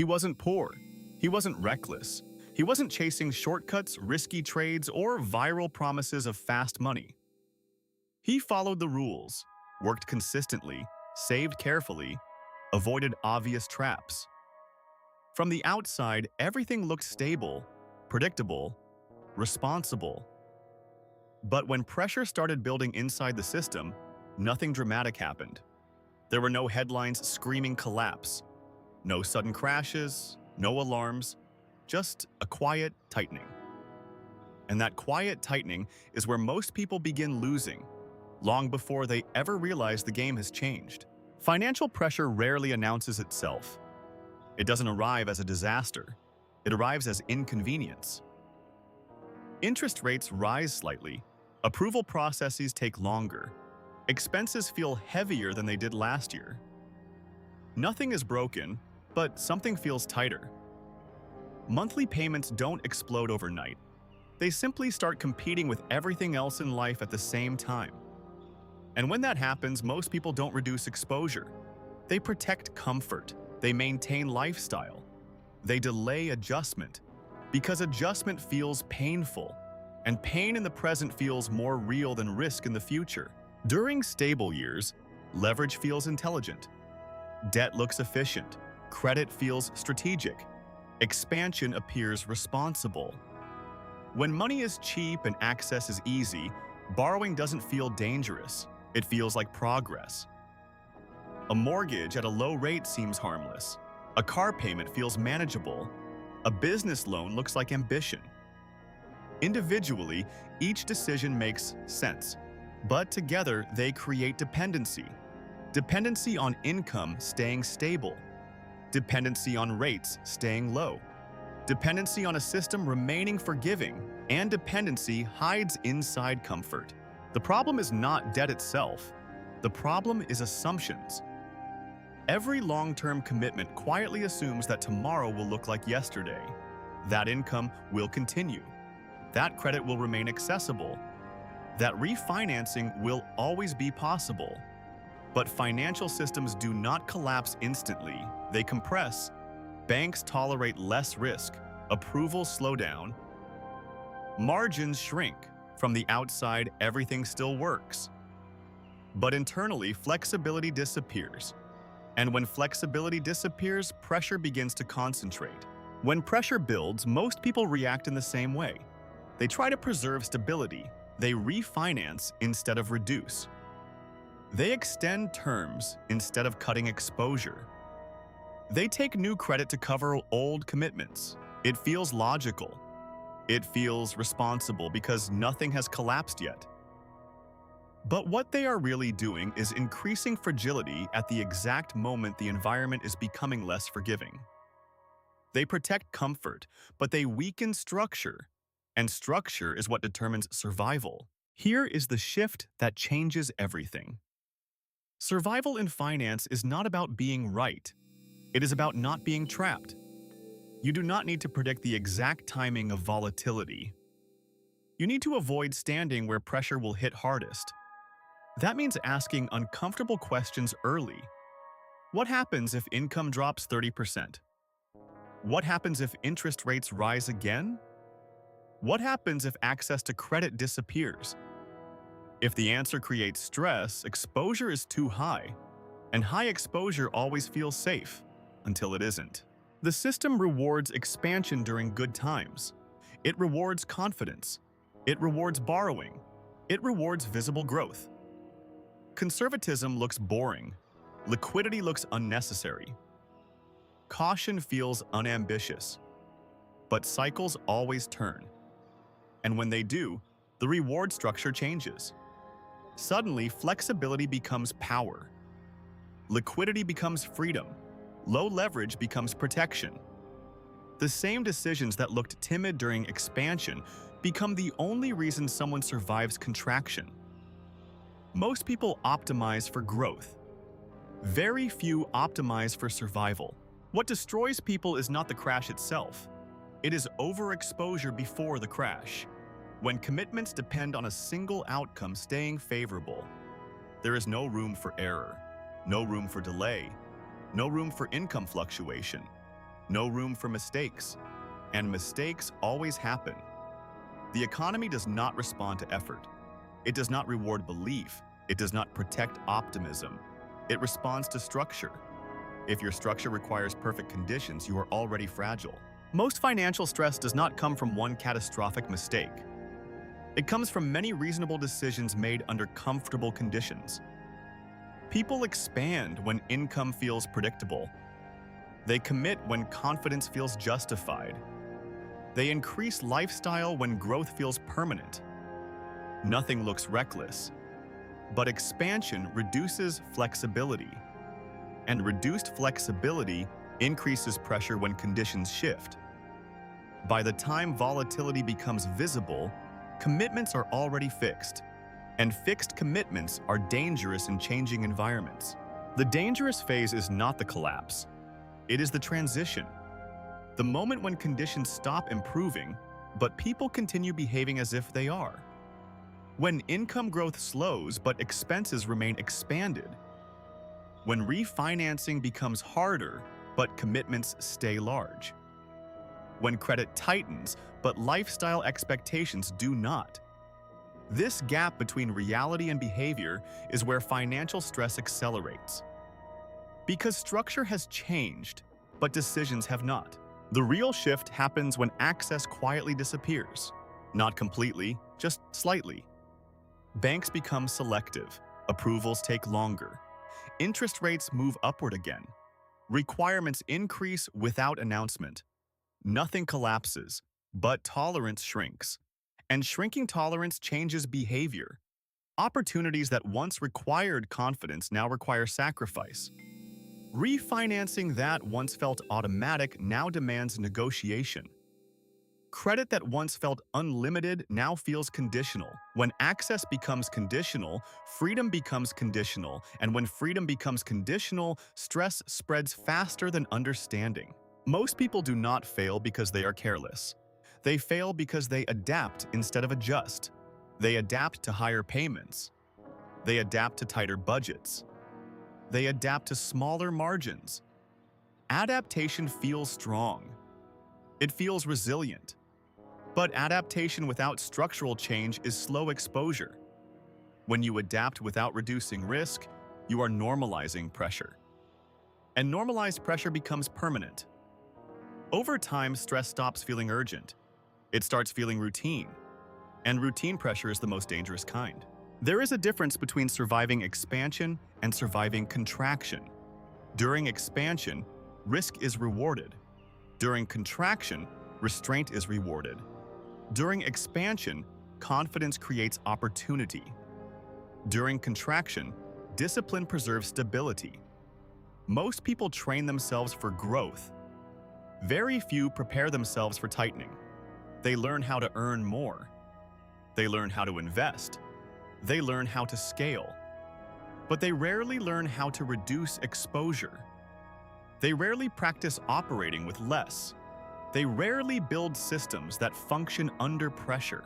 He wasn't poor. He wasn't reckless. He wasn't chasing shortcuts, risky trades, or viral promises of fast money. He followed the rules, worked consistently, saved carefully, avoided obvious traps. From the outside, everything looked stable, predictable, responsible. But when pressure started building inside the system, nothing dramatic happened. There were no headlines screaming collapse, no sudden crashes, no alarms, just a quiet tightening. And that quiet tightening is where most people begin losing, long before they ever realize the game has changed. Financial pressure rarely announces itself. It doesn't arrive as a disaster. It arrives as inconvenience. Interest rates rise slightly. Approval processes take longer. Expenses feel heavier than they did last year. Nothing is broken, but something feels tighter. Monthly payments don't explode overnight. They simply start competing with everything else in life at the same time. And when that happens, most people don't reduce exposure. They protect comfort. They maintain lifestyle. They delay adjustment, because adjustment feels painful, and pain in the present feels more real than risk in the future. During stable years, leverage feels intelligent. Debt looks efficient. Credit feels strategic. Expansion appears responsible. When money is cheap and access is easy, borrowing doesn't feel dangerous. It feels like progress. A mortgage at a low rate seems harmless. A car payment feels manageable. A business loan looks like ambition. Individually, each decision makes sense, but together they create dependency. Dependency on income staying stable. Dependency on rates staying low. Dependency on a system remaining forgiving. And dependency hides inside comfort. The problem is not debt itself. The problem is assumptions. Every long-term commitment quietly assumes that tomorrow will look like yesterday. That income will continue. That credit will remain accessible. That refinancing will always be possible. But financial systems do not collapse instantly. They compress. Banks tolerate less risk. Approvals slow down. Margins shrink. From the outside, everything still works. But internally, flexibility disappears. And when flexibility disappears, pressure begins to concentrate. When pressure builds, most people react in the same way. They try to preserve stability. They refinance instead of reduce. They extend terms instead of cutting exposure. They take new credit to cover old commitments. It feels logical. It feels responsible because nothing has collapsed yet. But what they are really doing is increasing fragility at the exact moment the environment is becoming less forgiving. They protect comfort, but they weaken structure, and structure is what determines survival. Here is the shift that changes everything. Survival in finance is not about being right. It is about not being trapped. You do not need to predict the exact timing of volatility. You need to avoid standing where pressure will hit hardest. That means asking uncomfortable questions early. What happens if income drops 30%? What happens if interest rates rise again? What happens if access to credit disappears? If the answer creates stress, exposure is too high, and high exposure always feels safe until it isn't. The system rewards expansion during good times. It rewards confidence. It rewards borrowing. It rewards visible growth. Conservatism looks boring. Liquidity looks unnecessary. Caution feels unambitious. But cycles always turn. And when they do, the reward structure changes. Suddenly, flexibility becomes power. Liquidity becomes freedom. Low leverage becomes protection. The same decisions that looked timid during expansion become the only reason someone survives contraction. Most people optimize for growth. Very few optimize for survival. What destroys people is not the crash itself. It is overexposure before the crash. When commitments depend on a single outcome staying favorable, there is no room for error, no room for delay, no room for income fluctuation, no room for mistakes, and mistakes always happen. The economy does not respond to effort. It does not reward belief. It does not protect optimism. It responds to structure. If your structure requires perfect conditions, you are already fragile. Most financial stress does not come from one catastrophic mistake. It comes from many reasonable decisions made under comfortable conditions. People expand when income feels predictable. They commit when confidence feels justified. They increase lifestyle when growth feels permanent. Nothing looks reckless, but expansion reduces flexibility, and reduced flexibility increases pressure when conditions shift. By the time volatility becomes visible, commitments are already fixed, and fixed commitments are dangerous in changing environments. The dangerous phase is not the collapse. It is the transition. The moment when conditions stop improving, but people continue behaving as if they are. When income growth slows but expenses remain expanded. When refinancing becomes harder but commitments stay large. When credit tightens but lifestyle expectations do not. This gap between reality and behavior is where financial stress accelerates. Because structure has changed, but decisions have not. The real shift happens when access quietly disappears. Not completely, just slightly. Banks become selective. Approvals take longer. Interest rates move upward again. Requirements increase without announcement. Nothing collapses, but tolerance shrinks. And shrinking tolerance changes behavior. Opportunities that once required confidence now require sacrifice. Refinancing that once felt automatic now demands negotiation. Credit that once felt unlimited now feels conditional. When access becomes conditional, freedom becomes conditional, and when freedom becomes conditional, stress spreads faster than understanding. Most people do not fail because they are careless. They fail because they adapt instead of adjust. They adapt to higher payments. They adapt to tighter budgets. They adapt to smaller margins. Adaptation feels strong. It feels resilient. But adaptation without structural change is slow exposure. When you adapt without reducing risk, you are normalizing pressure. And normalized pressure becomes permanent. Over time, stress stops feeling urgent. It starts feeling routine. And routine pressure is the most dangerous kind. There is a difference between surviving expansion and surviving contraction. During expansion, risk is rewarded. During contraction, restraint is rewarded. During expansion, confidence creates opportunity. During contraction, discipline preserves stability. Most people train themselves for growth. Very few prepare themselves for tightening. They learn how to earn more. They learn how to invest. They learn how to scale. But they rarely learn how to reduce exposure. They rarely practice operating with less. They rarely build systems that function under pressure.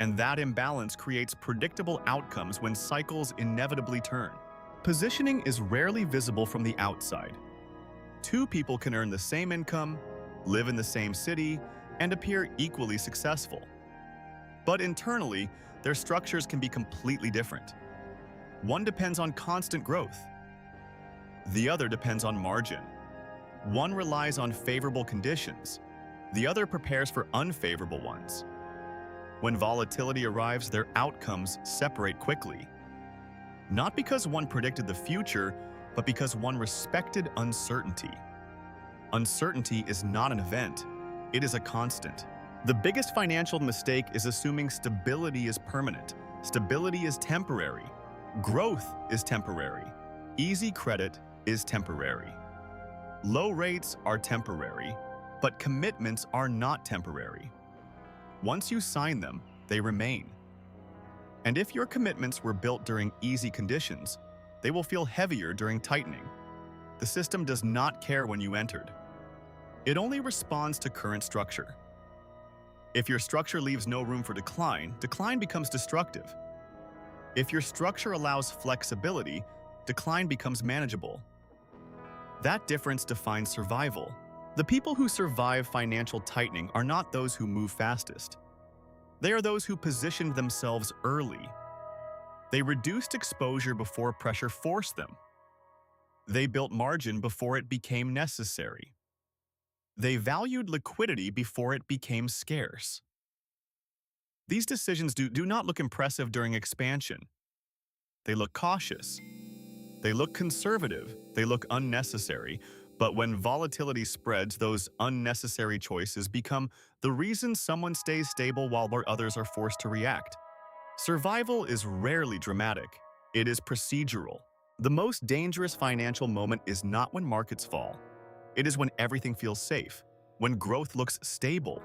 And that imbalance creates predictable outcomes when cycles inevitably turn. Positioning is rarely visible from the outside. Two people can earn the same income, live in the same city, and appear equally successful. But internally, their structures can be completely different. One depends on constant growth. The other depends on margin. One relies on favorable conditions. The other prepares for unfavorable ones. When volatility arrives, their outcomes separate quickly. Not because one predicted the future, but because one respected uncertainty. Uncertainty is not an event. It is a constant. The biggest financial mistake is assuming stability is permanent. Stability is temporary. Growth is temporary. Easy credit is temporary. Low rates are temporary, but commitments are not temporary. Once you sign them, they remain. And if your commitments were built during easy conditions, they will feel heavier during tightening. The system does not care when you entered. It only responds to current structure. If your structure leaves no room for decline, decline becomes destructive. If your structure allows flexibility, decline becomes manageable. That difference defines survival. The people who survive financial tightening are not those who move fastest. They are those who positioned themselves early. They reduced exposure before pressure forced them. They built margin before it became necessary. They valued liquidity before it became scarce. These decisions do not look impressive during expansion. They look cautious. They look conservative. They look unnecessary. But when volatility spreads, those unnecessary choices become the reason someone stays stable while others are forced to react. Survival is rarely dramatic. It is procedural. The most dangerous financial moment is not when markets fall. It is when everything feels safe, when growth looks stable,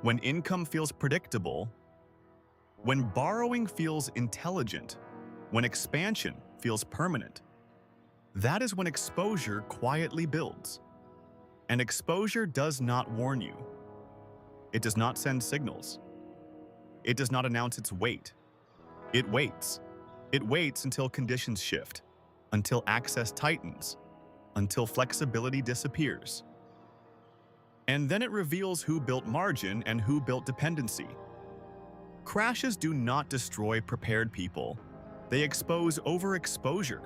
when income feels predictable, when borrowing feels intelligent, when expansion feels permanent. That is when exposure quietly builds. And exposure does not warn you. It does not send signals. It does not announce its weight. It waits. It waits until conditions shift, until access tightens, until flexibility disappears. And then it reveals who built margin and who built dependency. Crashes do not destroy prepared people. They expose overexposure.